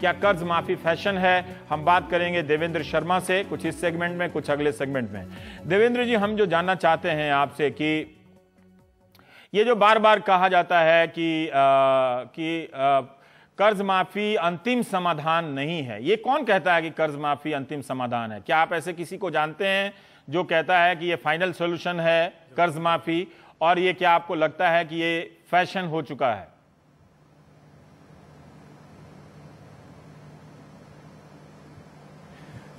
क्या कर्ज माफी फैशन है? हम बात करेंगे देवेंद्र शर्मा से, कुछ इस सेगमेंट में, कुछ अगले सेगमेंट में। देवेंद्र जी, हम जो जानना चाहते हैं आपसे कि ये जो बार बार कहा जाता है कि कर्ज माफी अंतिम समाधान नहीं है, ये कौन कहता है कि कर्ज माफी अंतिम समाधान है? क्या आप ऐसे किसी को जानते हैं जो कहता है कि ये फाइनल सॉल्यूशन है कर्ज माफी, और ये क्या आपको लगता है कि ये फैशन हो चुका है?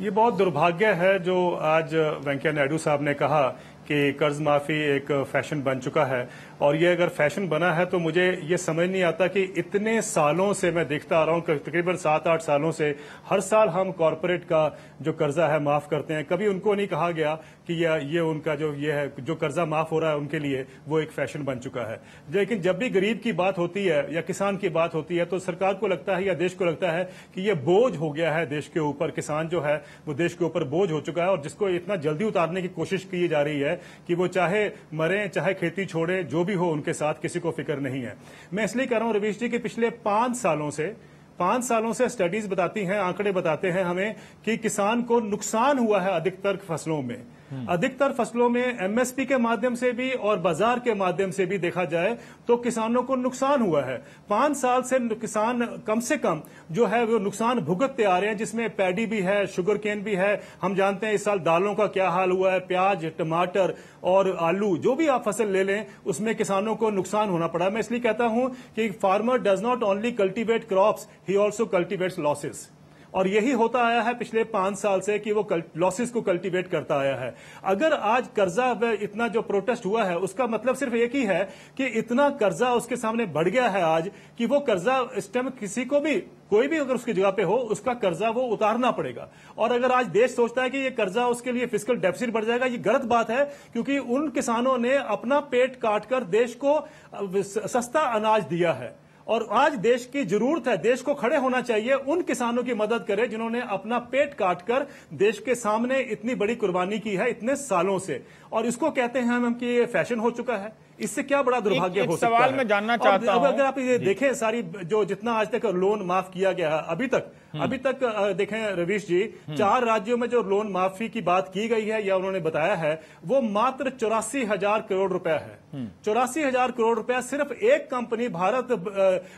ये बहुत दुर्भाग्य है जो आज वेंकैया नायडू साहब ने कहा कि कर्ज माफी एक फैशन बन चुका है। और ये अगर फैशन बना है तो मुझे ये समझ नहीं आता कि इतने सालों से मैं देखता आ रहा हूँ, तकरीबन 7-8 सालों से हर साल हम कॉरपोरेट का जो कर्जा है माफ करते हैं। कभी उनको नहीं कहा गया कि ये उनका जो ये है जो कर्जा माफ हो रहा है उनके लिए वो एक फैशन बन चुका है। लेकिन जब भी गरीब की बात होती है या किसान की बात होती है तो सरकार को लगता है या देश को लगता है कि ये बोझ हो गया है देश के ऊपर। किसान जो है वो देश के ऊपर बोझ हो चुका है और जिसको इतना जल्दी उतारने की कोशिश की जा रही है कि वो चाहे मरे चाहे खेती छोड़े, जो भी हो उनके साथ किसी को फिक्र नहीं है। मैं इसलिए कह रहा हूं रवीश जी कि पिछले 5 सालों से स्टडीज बताती हैं, आंकड़े बताते हैं हमें कि किसान को नुकसान हुआ है अधिकतर फसलों में। अधिकतर फसलों में एमएसपी के माध्यम से भी और बाजार के माध्यम से भी देखा जाए तो किसानों को नुकसान हुआ है। 5 साल से किसान कम से कम जो है वो नुकसान भुगतते आ रहे हैं, जिसमें पैडी भी है, शुगर केन भी है। हम जानते हैं इस साल दालों का क्या हाल हुआ है, प्याज, टमाटर और आलू, जो भी आप फसल ले लें उसमें किसानों को नुकसान होना पड़ा। मैं इसलिए कहता हूं कि farmer does not only cultivate crops, he also cultivates losses. और यही होता आया है पिछले 5 साल से कि वो लॉसेस को कल्टीवेट करता आया है। अगर आज कर्जा इतना जो प्रोटेस्ट हुआ है उसका मतलब सिर्फ एक ही है कि इतना कर्जा उसके सामने बढ़ गया है आज कि वो कर्जा इस टाइम किसी को भी, कोई भी अगर उसकी जगह पे हो, उसका कर्जा वो उतारना पड़ेगा। और अगर आज देश सोचता है कि ये कर्जा उसके लिए फिस्कल डेफिसिट बढ़ जाएगा, ये गलत बात है, क्योंकि उन किसानों ने अपना पेट काटकर देश को सस्ता अनाज दिया है। और आज देश की जरूरत है, देश को खड़े होना चाहिए, उन किसानों की मदद करें जिन्होंने अपना पेट काटकर देश के सामने इतनी बड़ी कुर्बानी की है इतने सालों से। और इसको कहते हैं हम कि ये फैशन हो चुका है। इससे क्या बड़ा दुर्भाग्य हो सकता है? सवाल मैं जानना चाहता हूं, अगर आप ये देखें सारी जो जितना आज तक लोन माफ किया गया है अभी तक देखें रवीश जी, 4 राज्यों में जो लोन माफी की बात की गई है या उन्होंने बताया है वो मात्र 84,000 करोड़ रुपए है। 84,000 करोड़ रुपया सिर्फ एक कंपनी भारत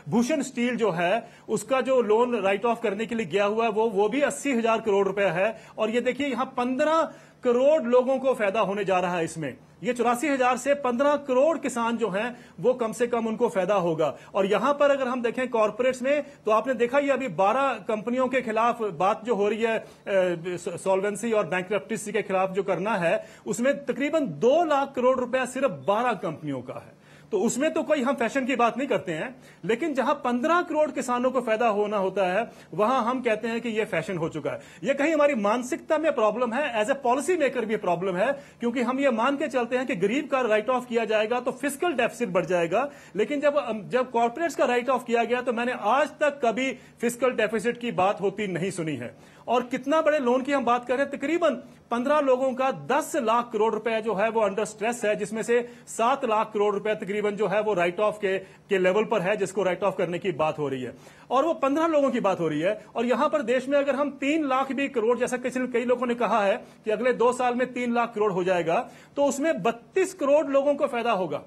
भूषण स्टील जो है उसका जो लोन राइट ऑफ करने के लिए गया हुआ है वो भी 80,000 करोड़ रुपया है। और ये देखिए यहां 15 करोड़ लोगों को फायदा होने जा रहा है इसमें। ये 84,000 से 15 करोड़ किसान जो हैं वो कम से कम उनको फायदा होगा। और यहां पर अगर हम देखें कॉर्पोरेट्स में तो आपने देखा ये अभी 12 कंपनियों के खिलाफ बात जो हो रही है सॉल्वेंसी और बैंकरप्सी के खिलाफ जो करना है, उसमें तकरीबन 2 लाख करोड़ रुपया सिर्फ 12 कंपनियों का है। तो उसमें तो कोई हम फैशन की बात नहीं करते हैं, लेकिन जहां 15 करोड़ किसानों को फायदा होना होता है वहां हम कहते हैं कि यह फैशन हो चुका है। यह कहीं हमारी मानसिकता में प्रॉब्लम है, एज ए पॉलिसी मेकर भी प्रॉब्लम है, क्योंकि हम ये मान के चलते हैं कि गरीब का राइट ऑफ किया जाएगा तो फिस्कल डेफिसिट बढ़ जाएगा। लेकिन जब कॉर्पोरेट्स का राइट ऑफ किया गया तो मैंने आज तक कभी फिस्कल डेफिसिट की बात होती नहीं सुनी है। और कितना बड़े लोन की हम बात कर रहे हैं, तकरीबन 15 लोगों का 10 लाख करोड़ रुपए जो है वो अंडर स्ट्रेस है, जिसमें से 7 लाख करोड़ रुपए तकरीबन जो है वो राइट ऑफ के लेवल पर है, जिसको राइट ऑफ करने की बात हो रही है। और वो 15 लोगों की बात हो रही है। और यहां पर देश में अगर हम 3 लाख भी करोड़, जैसा कई लोगों ने कहा है कि अगले 2 साल में 3 लाख करोड़ हो जाएगा, तो उसमें 32 करोड़ लोगों को फायदा होगा।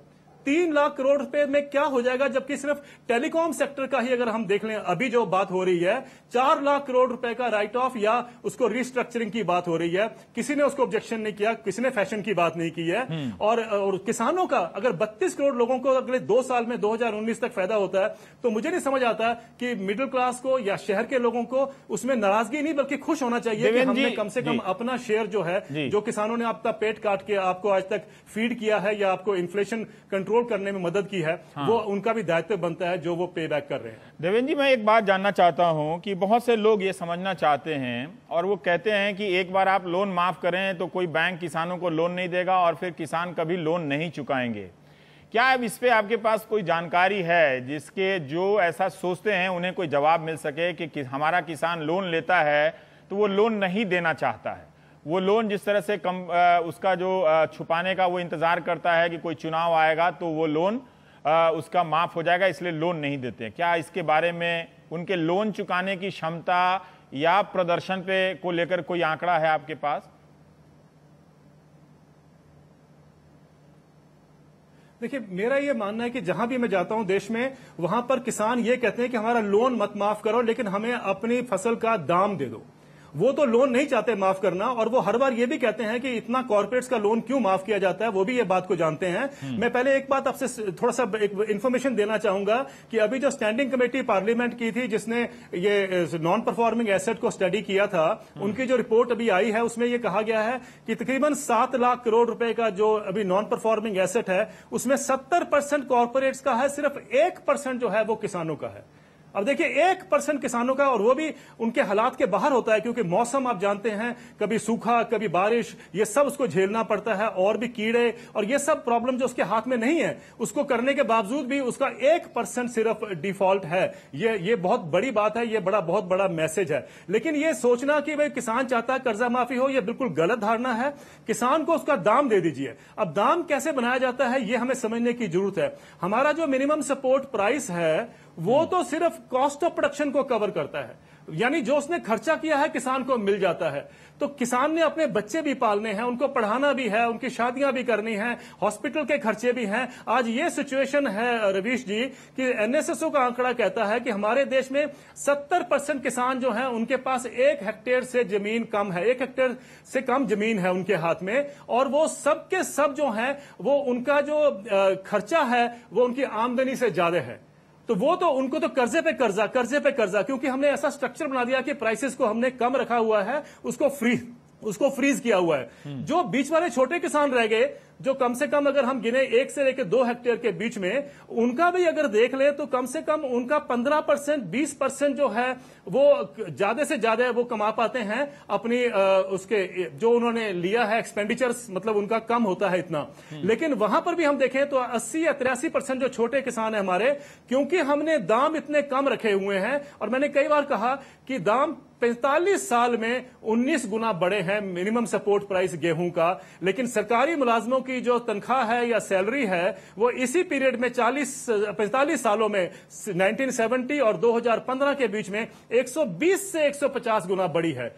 3 लाख करोड़ रुपए में क्या हो जाएगा, जबकि सिर्फ टेलीकॉम सेक्टर का ही अगर हम देख लें, अभी जो बात हो रही है 4 लाख करोड़ रुपए का राइट ऑफ या उसको रिस्ट्रक्चरिंग की बात हो रही है। किसी ने उसको ऑब्जेक्शन नहीं किया, किसी ने फैशन की बात नहीं की है। और किसानों का अगर 32 करोड़ लोगों को अगले 2 साल में 2019 तक फायदा होता है, तो मुझे नहीं समझ आता कि मिडिल क्लास को या शहर के लोगों को उसमें नाराजगी नहीं बल्कि खुश होना चाहिए कि हमने कम से कम अपना शेयर जो है, जो किसानों ने आपका पेट काट के आपको आज तक फीड किया है या आपको इन्फ्लेशन कंट्रोल करने में मदद की है, वो उनका भी दायित्व बनता है जो वो पे बैक कर रहे हैं। देवेंद्र जी, मैं एक बात जानना चाहता हूं कि बहुत से लोग ये समझना चाहते हैं और वो कहते हैं कि एक बार आप लोन माफ करें तो कोई बैंक किसानों को लोन नहीं देगा और फिर किसान कभी लोन नहीं चुकाएंगे। क्या अब इस पे आपके पास कोई जानकारी है जिसके जो ऐसा सोचते हैं उन्हें कोई जवाब मिल सके कि हमारा किसान लोन लेता है तो वो लोन नहीं देना चाहता है, वो लोन जिस तरह से उसका जो छुपाने का वो इंतजार करता है कि कोई चुनाव आएगा तो वो लोन उसका माफ हो जाएगा, इसलिए लोन नहीं देते हैं। क्या इसके बारे में उनके लोन चुकाने की क्षमता या प्रदर्शन पे को लेकर कोई आंकड़ा है आपके पास? देखिए, मेरा ये मानना है कि जहां भी मैं जाता हूं देश में, वहां पर किसान ये कहते हैं कि हमारा लोन मत माफ करो, लेकिन हमें अपनी फसल का दाम दे दो। वो तो लोन नहीं चाहते माफ करना, और वो हर बार ये भी कहते हैं कि इतना कॉर्पोरेट्स का लोन क्यों माफ किया जाता है, वो भी ये बात को जानते हैं। मैं पहले एक बात आपसे थोड़ा सा एक इंफॉर्मेशन देना चाहूंगा कि अभी जो स्टैंडिंग कमेटी पार्लियामेंट की थी, जिसने ये नॉन परफॉर्मिंग एसेट को स्टडी किया था, उनकी जो रिपोर्ट अभी आई है उसमें ये कहा गया है कि तकरीबन 7 लाख करोड़ रुपए का जो अभी नॉन परफॉर्मिंग एसेट है, उसमें 70% कॉर्पोरेट्स का है, सिर्फ 1% जो है वो किसानों का है। अब देखिए, 1% किसानों का, और वो भी उनके हालात के बाहर होता है, क्योंकि मौसम आप जानते हैं, कभी सूखा कभी बारिश, ये सब उसको झेलना पड़ता है, और भी कीड़े और ये सब प्रॉब्लम जो उसके हाथ में नहीं है, उसको करने के बावजूद भी उसका 1% सिर्फ डिफॉल्ट है। ये बहुत बड़ी बात है, ये बहुत बड़ा मैसेज है। लेकिन ये सोचना कि भाई किसान चाहता है कर्जा माफी हो, ये बिल्कुल गलत धारणा है। किसान को उसका दाम दे दीजिए। अब दाम कैसे बनाया जाता है, ये हमें समझने की जरूरत है। हमारा जो मिनिमम सपोर्ट प्राइस है, वो तो सिर्फ कॉस्ट ऑफ प्रोडक्शन को कवर करता है, यानी जो उसने खर्चा किया है किसान को मिल जाता है। तो किसान ने अपने बच्चे भी पालने हैं, उनको पढ़ाना भी है, उनकी शादियां भी करनी है, हॉस्पिटल के खर्चे भी हैं। आज ये सिचुएशन है रवीश जी कि एनएसएसओ का आंकड़ा कहता है कि हमारे देश में 70% किसान जो हैं उनके पास 1 हेक्टेयर से जमीन कम है, 1 हेक्टेयर से कम जमीन है उनके हाथ में, और वो सब के सब जो हैं वो उनका जो खर्चा है वो उनकी आमदनी से ज्यादा है। तो वो तो उनको तो कर्जे पे कर्जा, क्योंकि हमने ऐसा स्ट्रक्चर बना दिया कि प्राइसेस को हमने कम रखा हुआ है, उसको फ्रीज किया हुआ है। जो बीच वाले छोटे किसान रह गए, जो कम से कम अगर हम गिने 1 से लेकर 2 हेक्टेयर के बीच में, उनका भी अगर देख ले तो कम से कम उनका 15% 20% जो है वो ज्यादा से ज्यादा वो कमा पाते हैं अपनी उसके जो उन्होंने लिया है एक्सपेंडिचर्स, मतलब उनका कम होता है इतना। लेकिन वहां पर भी हम देखें तो 80 या 83% जो छोटे किसान है हमारे, क्योंकि हमने दाम इतने कम रखे हुए हैं, और मैंने कई बार कहा कि दाम 45 साल में 19 गुना बढ़े हैं मिनिमम सपोर्ट प्राइस गेहूं का। लेकिन सरकारी मुलाजमों की जो तनख्वाह है या सैलरी है वो इसी पीरियड में 45 सालों में 1970 और 2015 के बीच में 120 से 150 गुना बढ़ी है।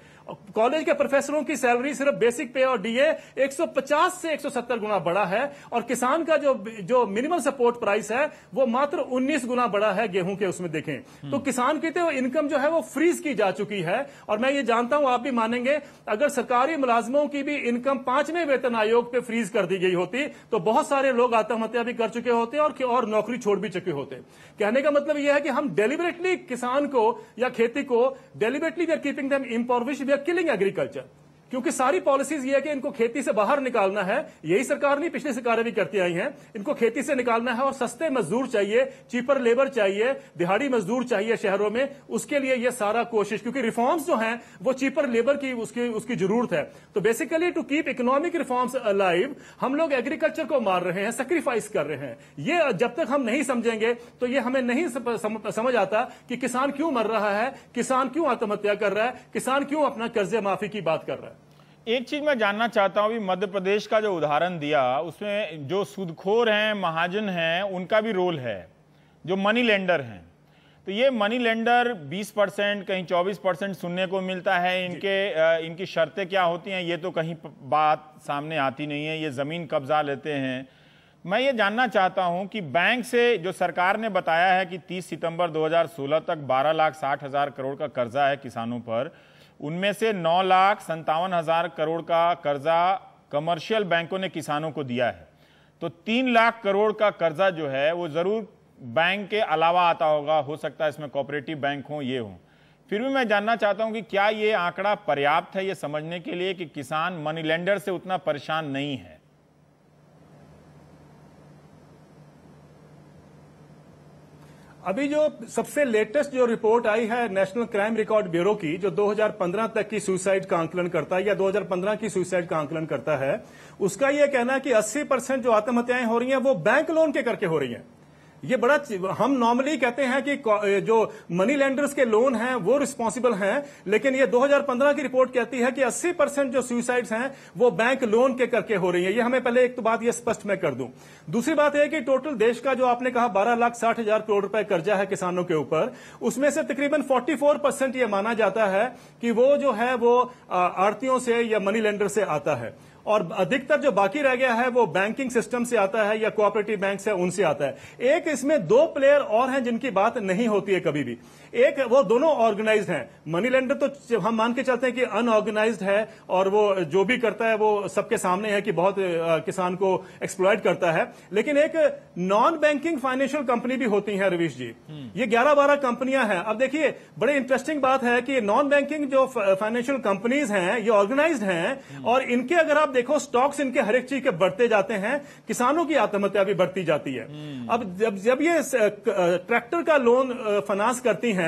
कॉलेज के प्रोफेसरों की सैलरी सिर्फ बेसिक पे और डीए 150 से 170 गुना बढ़ा है, और किसान का जो मिनिमम सपोर्ट प्राइस है वो मात्र 19 गुना बढ़ा है गेहूं के उसमें देखें। तो किसान की तो इनकम जो है वो फ्रीज की जा चुकी है। और मैं ये जानता हूं, आप भी मानेंगे, अगर सरकारी मुलाजमों की भी इनकम 5वें वेतन आयोग पे फ्रीज कर दी गई होती तो बहुत सारे लोग आत्महत्या भी कर चुके होते और नौकरी छोड़ भी चुके होते। कहने का मतलब यह है कि हम डेलिबरेटली किसान को या खेती को deliberately we are keeping them impoverished, we are killing agriculture, क्योंकि सारी पॉलिसीज ये है कि इनको खेती से बाहर निकालना है। यही सरकार नहीं, पिछली सरकारें भी करती आई हैं। इनको खेती से निकालना है और सस्ते मजदूर चाहिए, चीपर लेबर चाहिए, दिहाड़ी मजदूर चाहिए शहरों में। उसके लिए ये सारा कोशिश, क्योंकि रिफॉर्म्स जो हैं वो चीपर लेबर की उसकी जरूरत है। तो basically to keep economic reforms alive हम लोग एग्रीकल्चर को मार रहे हैं, सैक्रिफाइस कर रहे हैं। ये जब तक हम नहीं समझेंगे तो ये हमें नहीं समझ आता कि किसान क्यों मर रहा है, किसान क्यों आत्महत्या कर रहा है, किसान क्यों अपना कर्जे माफी की बात कर रहा है। एक चीज मैं जानना चाहता हूं, मध्य प्रदेश का जो उदाहरण दिया उसमें जो सूदखोर हैं, महाजन हैं, उनका भी रोल है, जो मनी लेंडर हैं। तो ये मनी लेंडर 20% कहीं 24% सुनने को मिलता है। इनकी शर्तें क्या होती हैं ये तो कहीं बात सामने आती नहीं है। ये जमीन कब्जा लेते हैं। मैं ये जानना चाहता हूं कि बैंक से जो सरकार ने बताया है कि 30 सितंबर 2016 तक 12,60,000 करोड़ का कर्जा है किसानों पर, उनमें से 9,57,000 करोड़ का कर्जा कमर्शियल बैंकों ने किसानों को दिया है। तो 3 लाख करोड़ का कर्जा जो है वो जरूर बैंक के अलावा आता होगा, हो सकता है इसमें कोऑपरेटिव बैंक हो, ये हो। फिर भी मैं जानना चाहता हूं कि क्या ये आंकड़ा पर्याप्त है ये समझने के लिए कि किसान मनी लेंडर से उतना परेशान नहीं है? अभी जो सबसे लेटेस्ट जो रिपोर्ट आई है नेशनल क्राइम रिकॉर्ड ब्यूरो की, जो 2015 तक की सुसाइड का आंकलन करता है या 2015 की सुसाइड का आंकलन करता है, उसका यह कहना है कि 80% जो आत्महत्याएं हो रही हैं वो बैंक लोन के करके हो रही हैं। ये बड़ा, हम नॉर्मली कहते हैं कि जो मनी लेंडर्स के लोन हैं वो रिस्पॉन्सिबल हैं, लेकिन ये 2015 की रिपोर्ट कहती है कि 80% जो सुसाइड्स हैं वो बैंक लोन के करके हो रही है। ये हमें पहले एक तो बात ये स्पष्ट मैं कर दूं। दूसरी बात है कि टोटल देश का जो आपने कहा 12,60,000 करोड़ रुपए कर्जा है किसानों के ऊपर, उसमें से तकरीबन 44% ये माना जाता है कि वो जो है वो आड़तियों से या मनी लेंडर से आता है, और अधिकतर जो बाकी रह गया है वो बैंकिंग सिस्टम से आता है या कोऑपरेटिव बैंक से, उनसे आता है। एक इसमें दो प्लेयर और हैं जिनकी बात नहीं होती है कभी भी। एक, वो दोनों ऑर्गेनाइज्ड हैं। मनी लेंडर तो हम मान के चलते हैं कि अनऑर्गेनाइज्ड है और वो जो भी करता है वो सबके सामने है कि बहुत किसान को एक्सप्लॉइट करता है। लेकिन एक नॉन बैंकिंग फाइनेंशियल कंपनी भी होती है रवीश जी, ये 11-12 कंपनियां हैं। अब देखिए बड़े इंटरेस्टिंग बात है कि नॉन बैंकिंग जो फाइनेंशियल कंपनीज हैं ये ऑर्गेनाइज्ड हैं, और इनके अगर आप देखो स्टॉक्स इनके हर एक चीज के बढ़ते जाते हैं, किसानों की आत्महत्या भी बढ़ती जाती है। अब जब ये ट्रैक्टर का लोन फाइनेंस करती हैं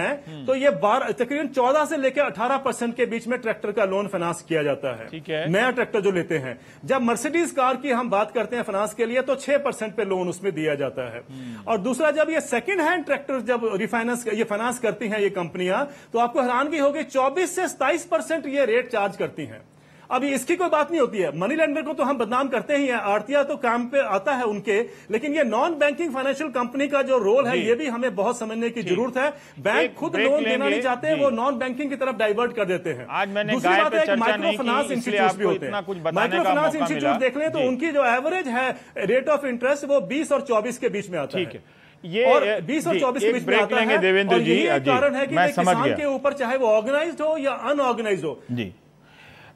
तो ये तकरीबन 14 से लेकर 18% के बीच में ट्रैक्टर का लोन फाइनेंस किया जाता है। ठीक है, नया ट्रैक्टर जो लेते हैं। जब मर्सिडीज कार की हम बात करते हैं फाइनेंस के लिए तो 6% पे लोन उसमें दिया जाता है। और दूसरा, जब ये सेकंड हैंड ट्रैक्टर जब ये फाइनेंस करती हैं ये कंपनियां, तो आपको हैरानगी होगी 24 से 27% ये रेट चार्ज करती हैं। अब इसकी कोई बात नहीं होती है। मनी लेंडर को तो हम बदनाम करते ही हैं, आड़तिया तो काम पे आता है उनके, लेकिन ये नॉन बैंकिंग फाइनेंशियल कंपनी का जो रोल है ये भी हमें बहुत समझने की जरूरत है। बैंक खुद लोन देना नहीं चाहते, वो नॉन बैंकिंग की तरफ डाइवर्ट कर देते हैं। आज मैंने दूसरी बात है माइक्रो फाइनेंस इंस्टीट्यूट भी होते हैं। माइक्रो फाइनेंस इंस्टीट्यूट देख लें तो उनकी जो एवरेज है रेट ऑफ इंटरेस्ट वो 20 और 24 के बीच में आता है। ये और 20 और 24 के बीच में आता है। देवेंद्र जी, कारण है कि किसान के ऊपर चाहे वो ऑर्गेनाइज्ड हो या अनऑर्गेनाइज्ड हो। जी,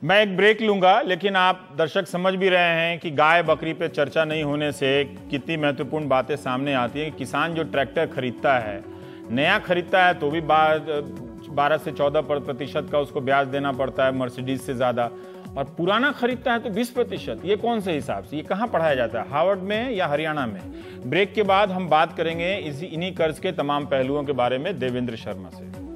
मैं एक ब्रेक लूंगा, लेकिन आप दर्शक समझ भी रहे हैं कि गाय बकरी पे चर्चा नहीं होने से कितनी महत्वपूर्ण बातें सामने आती हैं। किसान जो ट्रैक्टर खरीदता है, नया खरीदता है तो भी 12 से 14% का उसको ब्याज देना पड़ता है, मर्सिडीज से ज्यादा, और पुराना खरीदता है तो 20%। ये कौन से हिसाब से, ये कहाँ पढ़ाया जाता है, हार्वर्ड में या हरियाणा में? ब्रेक के बाद हम बात करेंगे इन्हीं कर्ज के तमाम पहलुओं के बारे में देवेंद्र शर्मा से।